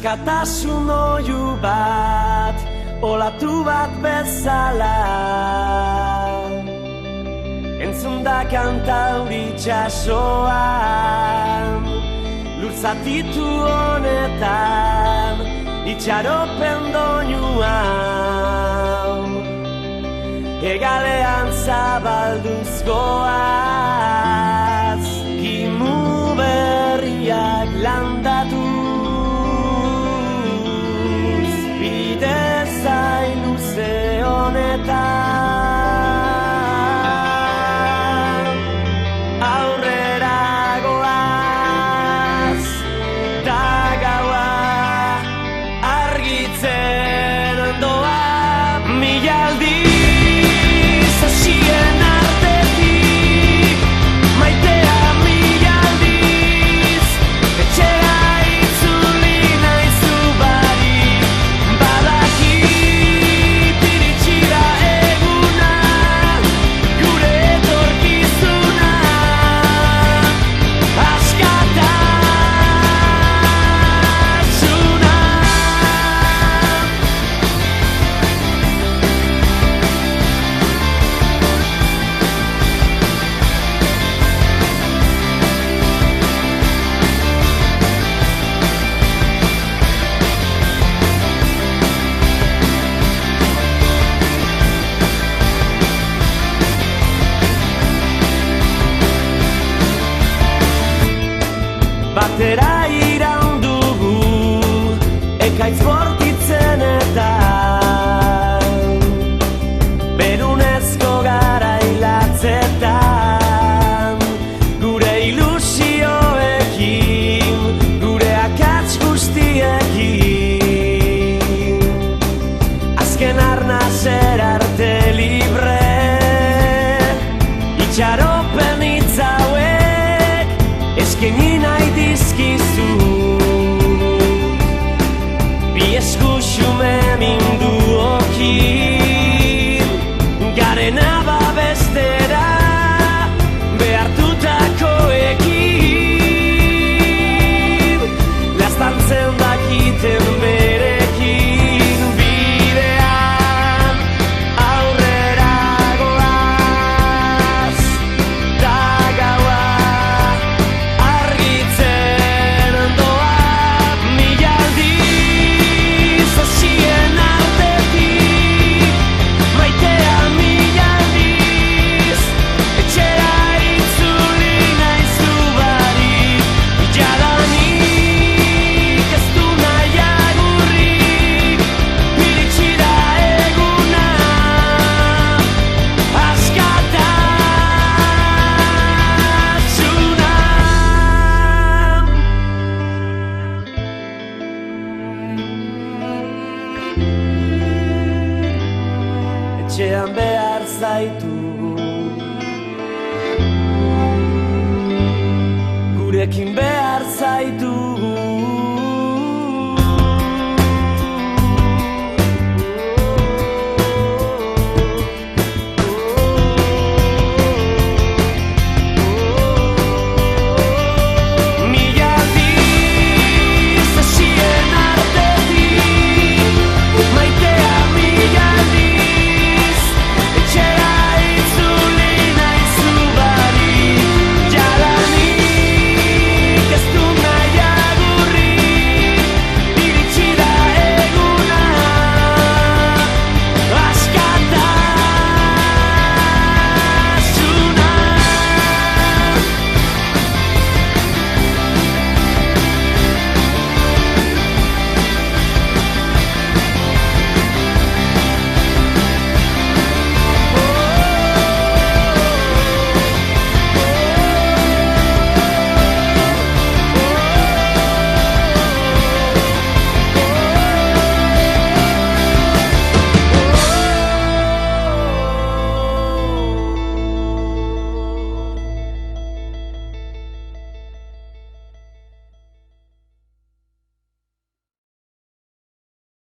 Askatasun oiu bat, olatu bat bezala. Entzun da kanta hori itxasoan, lur zatitu honetan, itxaropen doinuan. Hegalean zabalduz goaz, kimu berriak landatuz, bide zain luze honetan. Aurrera goaz, da gaua argitzen ondoa, mila aldiz hasien artetik, maitea mila aldiz, etxera itzuli naizu barik, badakit iritsi da eguna, gure etorkizuna, askatasuna. Batera iraun dugu, ekaitz bortitzenetan, berunezko garailatzetan, gure ilusioekin, gure akats guztiekin, azken arnazer arte libre, itxaropen hitz hauek, eskeni nahi dizkizu, bi esku xume minduokin, garena babestera behartutakoekin, laztantzen dakiten berekin, bidean aurrera goaz, da gaua argitzen ondoa, mila aldiz hasien artetik, maitea mila aldiz, etxera itzuli naizu barik, jadanik ez du nahi agurrik, iritsi da eguna, askatasuna. Etxean behar zaitugu, gurekin behar zaitugu.